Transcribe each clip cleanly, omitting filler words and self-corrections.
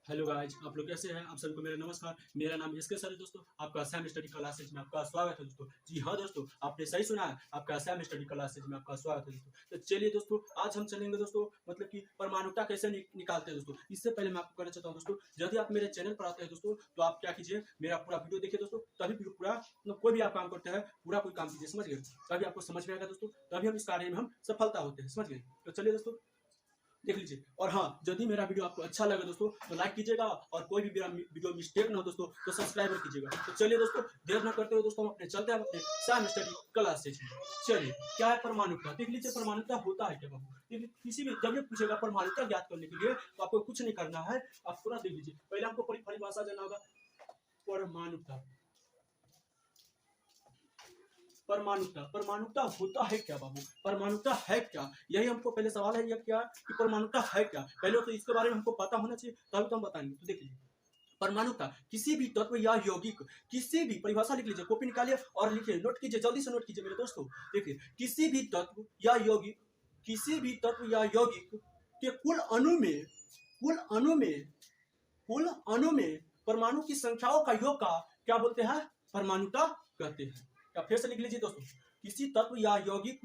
Hello guys, आप लोग कैसे हैं। आप सबको मेरा नमस्कार। मेरा नाम एसके सर है दोस्तों। आपका सैम स्टडी क्लासेज में आपका स्वागत है दोस्तों। जी हाँ दोस्तों, आपने सही सुना है, आपका सैम स्टडी क्लासेज में आपका स्वागत है दोस्तों। तो चलिए दोस्तों, आज हम चलेंगे दोस्तों मतलब कि परमाणुता कैसे निकालते हैं दोस्तों। इससे पहले मैं आपको कहना चाहता हूँ दोस्तों, यदि आप मेरे चैनल पर आते हैं दोस्तों तो आप क्या कीजिए, मेरा पूरा वीडियो देखिए दोस्तों, तभी पूरा मतलब कोई भी आप काम करते हैं पूरा कोई काम कीजिए, समझ गए। तभी आपको समझ में आएगा दोस्तों, तभी हम इस कार्य में हम सफलता होते हैं, समझ गए। तो चलिए दोस्तों देख लीजिए। और हाँ, यदि मेरा वीडियो आपको अच्छा लगे दोस्तों तो लाइक कीजिएगा, और कोई भी मेरा वीडियो मिस्टेक ना हो दोस्तों तो सब्सक्राइबर कीजिएगा। तो चलिए दोस्तों, देर न करते हुए दोस्तों हम अपने चलते हैं अपने सैम स्टडी क्लासेज में। चलिए, क्या है परमाणुता, देख लीजिए। परमाणुता होता है क्या बाबू, देखिए किसी भी जब ये पूछेगा परमाणुता ज्ञात करने के लिए तो आपको कुछ नहीं करना है, आप पूरा देख लीजिए। पहले हमको परिभाषा जानना होगा। परमाणुता, परमाणुता, परमाणुता होता है क्या बाबू, परमाणुता है क्या, यही हमको पहले सवाल है। ये क्या कि परमाणुता है क्या, पहले तो इसके बारे में हमको पता होना चाहिए, तभी तो हम बताएंगे। तो देखिए, परमाणुता किसी भी तत्व या यौगिक, किसी भी परिभाषा लिख लीजिए, कॉपी निकालिए और लिखिए, नोट कीजिए, जल्दी से नोट कीजिए मेरे दोस्तों। देखिए, किसी भी तत्व या यौगिक, किसी भी तत्व या यौगिक के कुल अणु में, कुल अणु में, कुल अणु में परमाणु की संख्याओं का योग का क्या बोलते हैं, परमाणुता कहते हैं। या फिर से लिख लीजिए दोस्तों, किसी तत्व या यौगिक,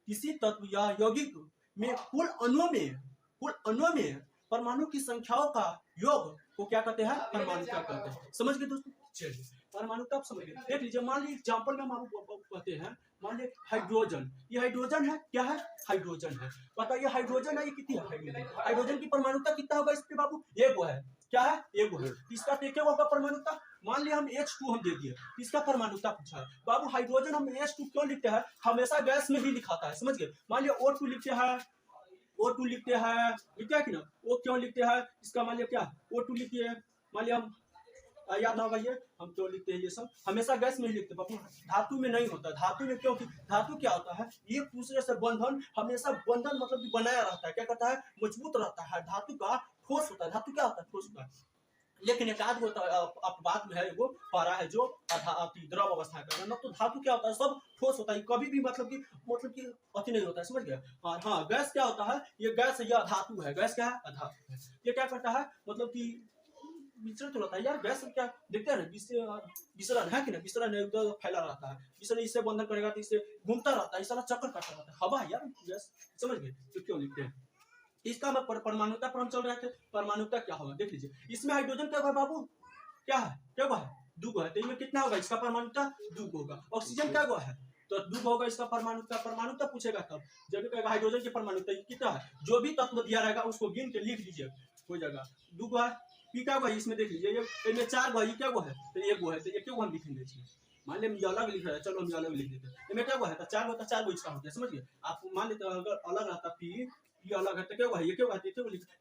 किसी तत्व या यौगिक में कुल अणुओं में, कुल अणुओं में परमाणु की संख्याओं का योग को क्या कहते हैं, परमाणुता कहते हैं। समझ गए दोस्तों। चलिए, परमाणुता आप समझ गए। देख लीजिए, मान लीजिए एग्जाम्पल में हम आपको कहते हैं, मान लीजिए हाइड्रोजन, ये हाइड्रोजन है, क्या है, हाइड्रोजन है। बताइए हाइड्रोजन है, ये कितनी है, हाइड्रोजन, हाइड्रोजन की परमाणुता कितना होगा इस पे बाबू, एक है, क्या है, एक है। इसका क्या होगा परमाणुता, मान लिया हम H2 हम दे दिए, इसका परमाणुता पूछा है बाबू। हाइड्रोजन हम H2 क्यों लिखते हैं, हमेशा गैस में ही लिखाता है, समझ गए। मान लिया O2 लिखते हैं, O2 लिखते हैं, लिखते हैं कि ना, वो क्यों लिखते हैं, इसका मान लिया क्या, O2 लिखिए। मान लिया हम याद ना होगा ये, हम क्यों लिखते हैं, ये सब हमेशा गैस में ही लिखते हैं, धातु में नहीं होता। धातु में क्योंकि धातु क्या होता है, एक दूसरे से बंधन, हमेशा बंधन मतलब कि बनाया रहता है, क्या कहता है, मजबूत रहता है। धातु का ठोस होता है, धातु क्या होता है, ठोस होता है। लेकिन एक आध होता है अपवाद में है, वो पारा है जो द्रव अवस्था का, ना तो धातु क्या होता है, सब ठोस होता है, कभी भी मतलब कि अति नहीं होता है, समझ गए। और हाँ, गैस क्या होता है, ये गैस या धातु है, गैस क्या है, अधातु है। ये क्या करता है, मतलब कि विचरण तो रहता है यार, गैस क्या देखते हैं ना, विसरण है कि ना, विसरण इधर फैला रहता है, विसरण इससे बंधन करेगा तो इससे घूमता रहता है, इस सारा चक्कर काटता रहता है, हवा है यार गैस, समझ गए। तो क्यों लिखते हैं, इसका मैं परमाणुता पर हम चल रहे थे। परमाणुता क्या होगा देख लीजिए, इसमें हाइड्रोजन क्या होगा बाबू, क्या है, क्या है, दो है, तो इसमें कितना होगा, इसका परमाणुता दो होगा। ऑक्सीजन क्या है, तो दो होगा इसका परमाणुता। परमाणुता पूछेगा तब जब कहेगा हाइड्रोजन की परमाणुता कितना है, जो भी तत्व दिया रहेगा उसको गिन के लिख दीजिए, हो जाएगा। दो है, पी क्या हुआ, इसमें देख लीजिए, ये चार गो है, ये क्या है, तो एक गो है, तो एक हम लिखेंगे इसमें। मान लिया ये अलग लिख रहा है, चलो हम अलग लिख देते हैं। इसमें क्या हुआ है, तो चार गो, तो चार गो इसका हो गया, समझ गए। आप मान लेते अगर अलग रहता पी, ये अलग है तो क्या हुआ है, ये क्या हुआ है,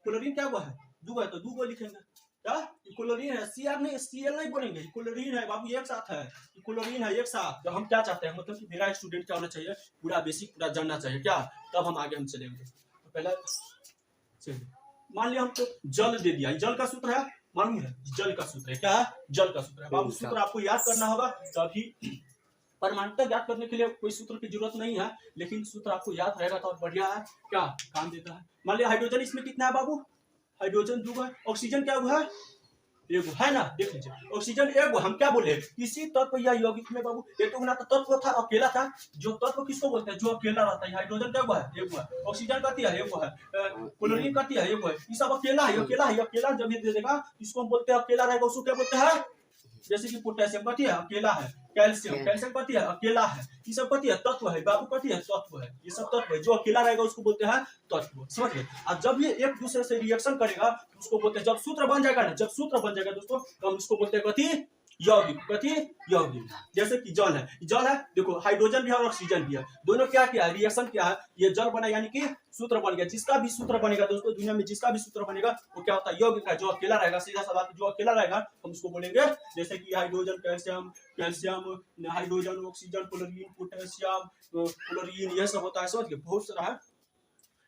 क्लोरीन क्या हुआ है, दो है तो दो गो लिखेंगे। क्या, क्लोरीन है, सीआर नहीं, सीएल नहीं बोलेंगे, क्लोरीन है बाबू, एक साथ है, क्लोरीन है एक साथ। तो हम क्या चाहते हैं, मतलब कि मेरा स्टूडेंट क्या होना चाहिए, पूरा बेसिक पूरा जानना चाहिए क्या, तब हम आगे हम चलेंगे। तो पहला चलिए, मान लिया हमको जल दे दिया, जल का सूत्र है, मालूम है, जल का सूत्र है, क्या है, जल का सूत्र है बाबू। सूत्र आपको याद करना होगा, तभी परमाणुता ज्ञात करने के लिए कोई सूत्र की जरूरत नहीं है, लेकिन सूत्र आपको याद रहेगा तो बढ़िया है, क्या काम देता है। मान लिया हाइड्रोजन इसमें कितना है बाबू, हाइड्रोजन दो है, ऑक्सीजन क्या हुआ है, एगो है ना, देख लीजिए, ऑक्सीजन एगो। हम क्या बोले, किसी तत्व या यौगिक में बाबू एक तो ना तो तत्व था, अकेला था। जो तत्व किसको बोलते हैं, जो अकेला रहता है। हाइड्रोजन क्या हुआ है, एगो है, ऑक्सीजन कहती है एगो है, क्लोरीन कहती है एगो है, ये सब अकेला है, अकेला है, अकेला जब ये दे देगा इसको हम बोलते हैं अकेला रहेगा, उसको क्या बोलते हैं। जैसे कि पोटेशियम कहती है अकेला है, कैल्शियम, कैल्शियम कहती है अकेला है, ये सब कहती है तत्व है बाबू, कहती है तत्व है, ये सब तत्व है, जो अकेला रहेगा उसको बोलते हैं तत्व, समझ गए। और जब ये एक दूसरे से रिएक्शन करेगा तो उसको बोलते हैं, जब सूत्र बन जाएगा ना, जब सूत्र बन जाएगा दोस्तों तो हम उसको बोलते हैं कथी, यौगिक, कथी, यौगिक। जैसे कि जल है, जल है, देखो हाइड्रोजन भी है और ऑक्सीजन भी है, दोनों क्या किया है, रिएक्शन किया है, ये जल बना, यानी कि सूत्र बन गया। जिसका भी सूत्र बनेगा दोस्तों दुनिया में, जिसका भी सूत्र बनेगा वो क्या होता है, यौगिक है। जो अकेला रहेगा, सीधा सा बात, जो अकेला रहेगा हम उसको बोलेंगे, जैसे कि hydrogen, calcium, calcium, hydrogen, oxygen, chlorine, potassium, chlorine, ये सब होता है, समझ गए, बहुत सारा है।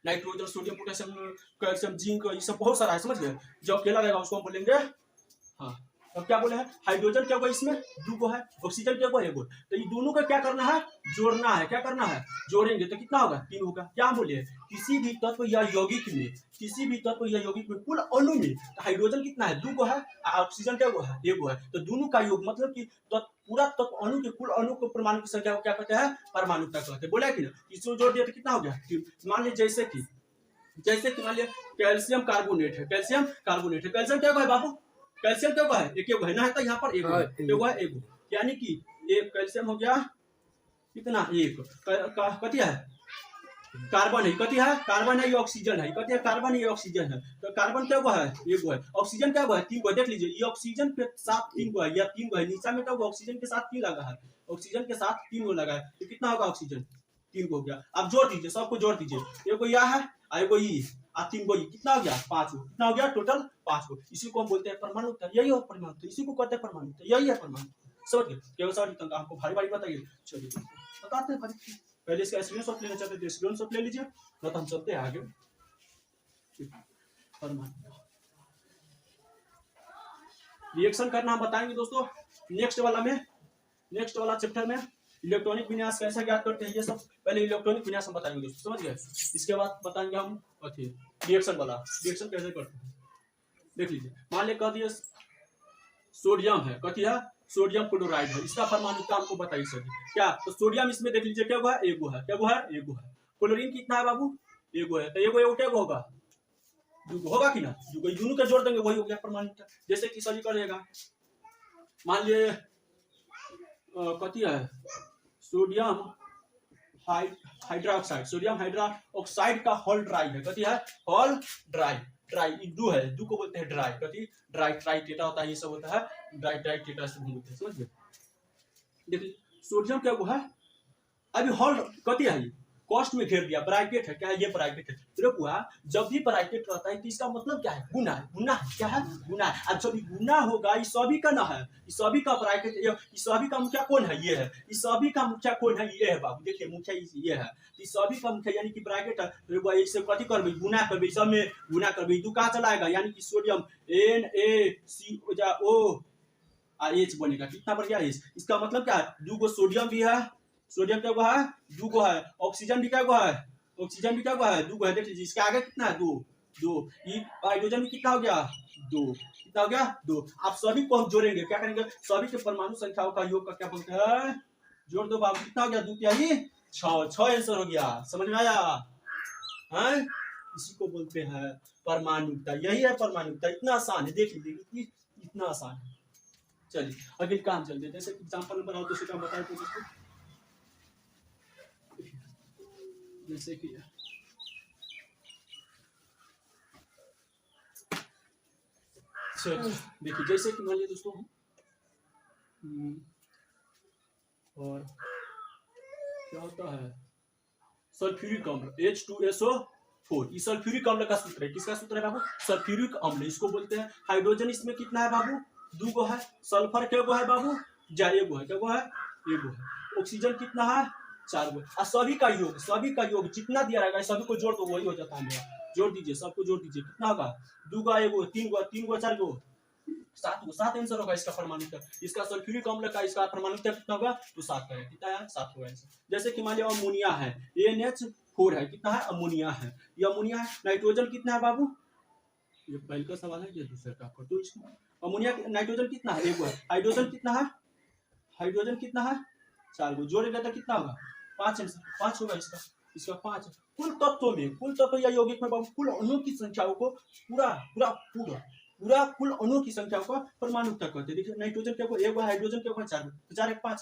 Nitrogen, sodium, potassium, calcium, zinc, ये सब बहुत सारा है, समझ गए। जो अकेला रहेगा उसको हम बोलेंगे, हाँ अब क्या बोले हैं, हाइड्रोजन क्या हुआ इसमें, दो को है, ऑक्सीजन क्या हुआ, एक को। तो ये दोनों का क्या करना है, जोड़ना है। क्या करना है, जोड़ेंगे तो कितना होगा, 3 होगा। क्या बोले, किसी भी तत्व या यौगिक में, किसी भी तत्व या यौगिक में कुल अणु में तो हाइड्रोजन कितना है, 2 को है, ऑक्सीजन क्या हुआ है, 1 को है। तो दोनों का योग मतलब कि पूरा तत्व अणु के कुल अणु को परमाणु की संख्या को क्या कहते हैं, परमाणुता कहते हैं। बोला कि ना, इसको जोड़ दिया तो कितना हो गया, मान लीजिए जैसे कि मान लिया कैल्शियम कार्बोनेट है, कैल्शियम कार्बोनेट है, कैल्शियम क्या है बाबू, कैल्शियम क्या है, एक है ना, है तो यहाँ पर एक है, एक, यानी कि एक कैल्शियम हो गया कितना, एक कथी है, कार्बन है, कथी है, कार्बन है, ये ऑक्सीजन है, कथी है, कार्बन है, ये ऑक्सीजन है। तो कार्बन क्या हुआ है, एक है, ऑक्सीजन क्या हुआ है, 3 को। देख लीजिए ये ऑक्सीजन के साथ 3 को है, या 3 को है, नीचे में क्या हुआ, ऑक्सीजन के साथ 3 लगा है, ऑक्सीजन के साथ 3 को लगा है, तो कितना होगा, ऑक्सीजन 3 को हो गया। अब जोड़ दीजिए, सबको जोड़ दीजिए, एक को यह है, आई को ई, 3 को ई, कितना हो गया, 5 को, कितना हो गया टोटल 5 को। इसी को हम बोलते हैं परमाणु, यही हो परमाणु, इसी को कहते हैं परमाणु, यही है परमाणु। समझ गए, केवल सर आपको भारी भारी बताइए, चलिए बताते हैं भारी। पहले इसका स्क्रीनशॉट लेना चाहते थे, स्क्रीनशॉट ले लीजिए, तो हम चलते हैं आगे। परमाणु रिएक्शन करना हम बताएंगे दोस्तों नेक्स्ट वाला चैप्टर में। इलेक्ट्रॉनिक विन्यास कैसे ज्ञात करते हैं, ये सब पहले इलेक्ट्रॉनिक विन्यास हम बताएंगे दोस्तों, समझ गए। इसके बाद बताएंगे हम रिएक्शन वाला, रिएक्शन कैसे करते हैं। देख लीजिए, मान ले कह दिए सोडियम है, कथी है, सोडियम क्लोराइड है, इसका परमाणुता हमको बताइए सर क्या। तो सोडियम इसमें देख लीजिए क्या हुआ है, एगो है, क्या हुआ है, एगो है। क्लोरीन कितना है बाबू, एगो है, तो एगो क्या होगा, दुगो होगा कि ना, दुगो, दोनों का जोड़ देंगे वही हो गया परमाणुता। जैसे कि सर करेगा, मान लिए कथी है, सोडियम हाइड्रोक्साइड, सोडियम हाइड्रोक्साइड का होल ड्राई है, कथी है, होल ड्राई, दो है, दो को बोलते हैं ड्राई, कथी, ड्राई टेटा होता है, ये सब होता है ड्राई टेटा से बोलते हैं, समझ गए। देखिए सोडियम क्या हुआ है, अभी होल कथी है, कॉस्ट में घेर दिया, ब्रैकेट है, क्या है, ये ब्रैकेट है। तो हुआ जब भी ब्रैकेट रहता है तो इसका मतलब क्या है, गुना है, गुना है, क्या है, गुना है। अब जब गुना होगा, इस सभी का ना है, इस सभी का ब्रैकेट, इस सभी का मुखिया कौन है, ये है, इस सभी का मुखिया कौन है, ये है बाबू, देखिए मुखिया ये है, इस सभी का मुखिया यानी कि ब्रैकेट है। तो इसे कथी करबे, गुना करबे, सब में गुना करबे, दू कहाँ चला आएगा, यानी कि सोडियम NaCO H बनेगा, कितना बढ़ गया, इसका मतलब क्या है, दो गो सोडियम भी है, सोडियम क्या हुआ है, दो को है, ऑक्सीजन भी क्या हुआ है, ऑक्सीजन भी क्या हुआ है, दो को है। देख लीजिए इसके आगे कितना है, दो, ये हाइड्रोजन भी कितना हो गया, दो, कितना हो गया, दो। आप सभी को हम जोड़ेंगे, क्या करेंगे, सभी के परमाणु संख्याओं का योग का क्या बोलते हैं, जोड़ दो बाबू, कितना हो गया, 2 क्या ही 6 आंसर हो गया, समझ में आया है। इसी को बोलते हैं परमाणुता, यही है परमाणुता, इतना आसान है, देख लीजिए इतना आसान है। चलिए अगले काम चलते हैं, जैसे एग्जाम्पल नंबर आओ तो काम बताए तो दोस्तों, जैसे कि देखिए, जैसे कि मान लीजिए दोस्तों, और क्या होता है, सल्फ्यूरिक अम्ल H2SO4, ये सल्फ्यूरिक अम्ल का सूत्र है, किसका सूत्र है बाबू, सल्फ्यूरिक अम्ल, इसको बोलते हैं। हाइड्रोजन इसमें कितना है बाबू, 2 गो है, सल्फर क्या गो है बाबू, एगो है, क्या गो है, एगो है। ऑक्सीजन कितना है, 4 गो। और सभी का योग जितना दिया रहेगा सभी को जोड़ दो, वही हो जाता है मेरा, जोड़ दीजिए, सबको जोड़ दीजिए, कितना होगा, 2 गो, एगो, 3 गो, 4 गो, 7 गो, 7 आंसर होगा इसका परमाणुता। इसका सल्फ्यूरिक अम्ल का इसका परमाणुता कितना होगा, तो 7 का है, कितना है, 7 होगा आंसर। जैसे कि मान लिया अमोनिया है, NH4 है, कितना है, अमोनिया है, ये अमोनिया है। नाइट्रोजन कितना है बाबू, ये पहले का सवाल है, ये दूसरे का, तो इसको अमोनिया, नाइट्रोजन कितना है, एगो है। हाइड्रोजन कितना है, 4 गो, जोड़ेगा तो कितना होगा, 5 आंसर, 5 होगा इसका 5। कुल तत्व या यौगिक में कुल अणु की संख्याओं को पूरा कुल अणु की संख्याओं को परमाणुता कहते हैं। देखिए नाइट्रोजन क्या को, एगो, हाइड्रोजन क्या को, 4 गो, 4 1 5,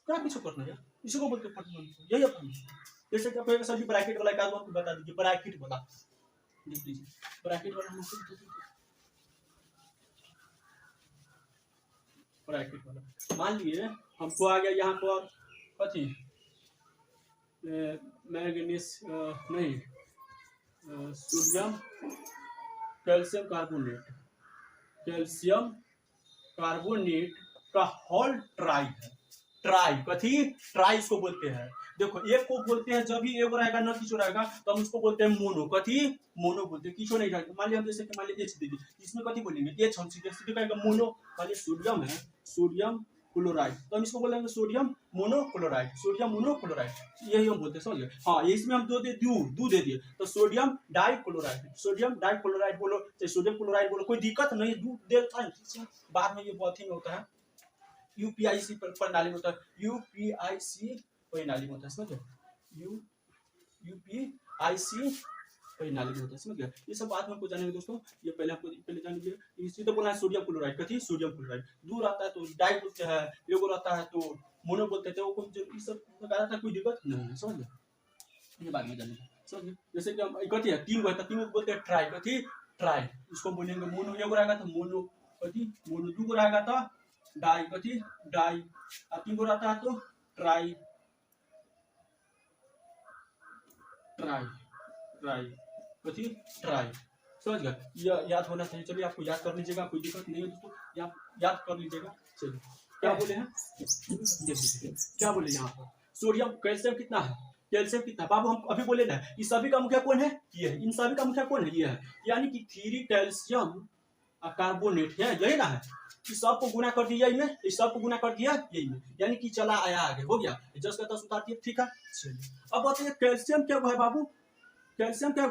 क्या किसको करना है, इसी को बोलते हैं परमाणु, यही है। जैसे कि आपको सभी ब्रैकेट वाला का आपको बता दीजिए, ब्रैकेट वाला देख लीजिए, ब्रैकेट वाला ब्रैकेट वाला मान लिए हमको आ गया यहाँ पर कथी, मैग्नीज नहीं, सोडियम कैल्शियम कार्बोनेट का होल ट्राई है, ट्राई, कथी ट्राई इसको बोलते हैं। देखो एक को बोलते हैं जब भी एक रहेगा न किचो रहेगा तो हम उसको बोलते हैं मोनो, कथी मोनो बोलते हैं, किचो नहीं रहेगा। मान लिया हम जैसे कि मान लिया एच दे दी, इसमें कथी बोलेंगे एच, हम सीधे कहेगा मोनो। मान लिया सोडियम है, सोडियम क्लोराइड, तो हम इसको बोलेंगे सोडियम मोनोक्लोराइड, सोडियम मोनोक्लोराइड, यही हम बोलते हैं, समझ गए। हाँ इसमें हम दो दे दिए तो सोडियम डाइक्लोराइड, सोडियम डाइक्लोराइड बोलो चाहे सोडियम क्लोराइड बोलो, कोई दिक्कत नहीं, दूध देता है। बाद में ये बहुत ही होता है यूपीआईसी प्रणाली में होता है, यूपीआईसी प्रणाली में होता है, समझ गए। यूपीआईसी प्रणाली में होता है, समझ गया। ये सब बात में आपको जानेंगे दोस्तों, ये पहले आपको पहले जान लीजिए। इसी तो बोलना है सोडियम क्लोराइड, कथी सोडियम क्लोराइड, दूर आता है तो डाई बोलते हैं, एगो रहता है तो मोनो बोलते हैं, वो ये सब लगा था, कोई दिक्कत नहीं है, समझ गए। ये बाद में जानेंगे, समझ गए। जैसे कि हम कथी है तीन गो है तो तीन को बोलते हैं ट्राई, कथी ट्राई, इसको बोलेंगे मोनो, एगो रहेगा तो मोनो, कथी मोनो, दू गो रहेगा तो डाई, कथी डाई, और तीन गो रहता है तो ट्राई, ट्राई ट्राई, कथी ट्राई, समझ गए। यह याद होना चाहिए। चलिए आपको याद कर लीजिएगा, कोई दिक्कत नहीं है दोस्तों, याद कर लीजिएगा। चलिए क्या बोले हैं, क्या बोले यहाँ पर सोडियम, कैल्शियम कितना है, कैल्शियम कितना है बाबू, हम अभी बोले ना, इस सभी का मुखिया कौन है, ये है, इन सभी का मुखिया कौन है, ये है, यानी कि 3 कैल्शियम कार्बोनेट है, यही ना है। इस सब को गुना कर दिया में, इस सब को गुना कर दिया यही में, यानी कि चला आया आगे, हो गया, जस का तस उतार दिया, ठीक है। चलिए अब बताइए कैल्शियम क्या है बाबू, कैल्शियम क्या है,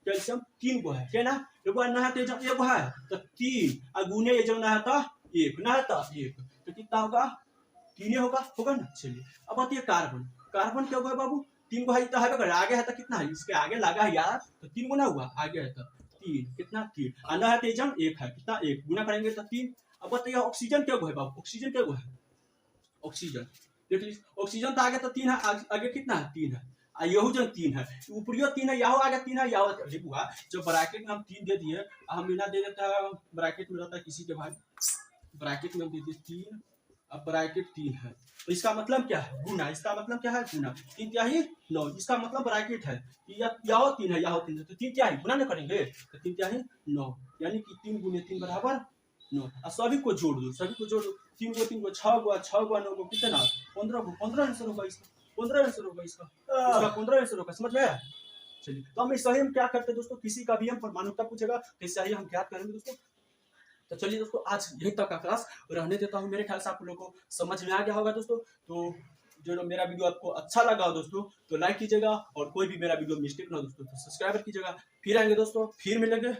कैल्शियम 3 गो है, क्या ना, एगो ना है तो एगो है तो 3, और गुने ये जो ना है तो 1 ना है तो 1, तो कितना होगा 3 होगा ना। चलिए अब बताइए कार्बन, कार्बन क्या होगा बाबू, 3 गो है तो है, आगे है तो कितना है, इसके आगे लगा है यार, तो 3 गुना हुआ, आगे है तो 3, कितना 3, अंडा है तेजम 1 है, कितना 1, गुना करेंगे तो 3। अब बताइए ऑक्सीजन क्या है बाबू, ऑक्सीजन क्या है, ऑक्सीजन देख लीजिए, ऑक्सीजन तो आगे तो 3 है, आगे कितना है 3 है, यहू जन 3 है, ऊपरियो 3 है, यहाँ आगे 3 है, यहाँ बुआ जो ब्रैकेट में हम 3 दे दिए, हम बिना दे देता है ब्रैकेट में रहता है किसी के भाई, ब्रैकेट में हम दे दिए 3, अब ब्रैकेट 3 है तो इसका मतलब क्या है गुना, इसका मतलब क्या है गुना, 3 तिहाई 9, इसका मतलब ब्रैकेट है यहाँ 3 है, यहाँ 3 है, तो 3 तिहाई गुना नहीं करेंगे तो 3 तिहाई 9, यानी कि 3 गुने 3 बराबर 9, और सभी को जोड़ दो, सभी को जोड़ दो, 3 को 3 को 6 गो 6 गो 9 गो कितना 15 गो, 15 आंसर होगा इसका, 15 आंसर होगा इसका, 15 आंसर होगा, समझ में आया। चलिए तो हम इस सही हम क्या करते हैं दोस्तों, किसी का भी हम परमाणुता पूछेगा तो इससे हम क्या करेंगे दोस्तों। तो चलिए दोस्तों आज यही तक का क्लास रहने देता हूँ, मेरे ख्याल से आप लोगों को समझ में आ गया होगा दोस्तों। तो जो मेरा वीडियो आपको अच्छा लगा हो दोस्तों तो लाइक कीजिएगा, और कोई भी मेरा वीडियो मिस्टेक ना हो दोस्तों तो सब्सक्राइब कीजिएगा। फिर आएंगे दोस्तों, फिर मिलेंगे।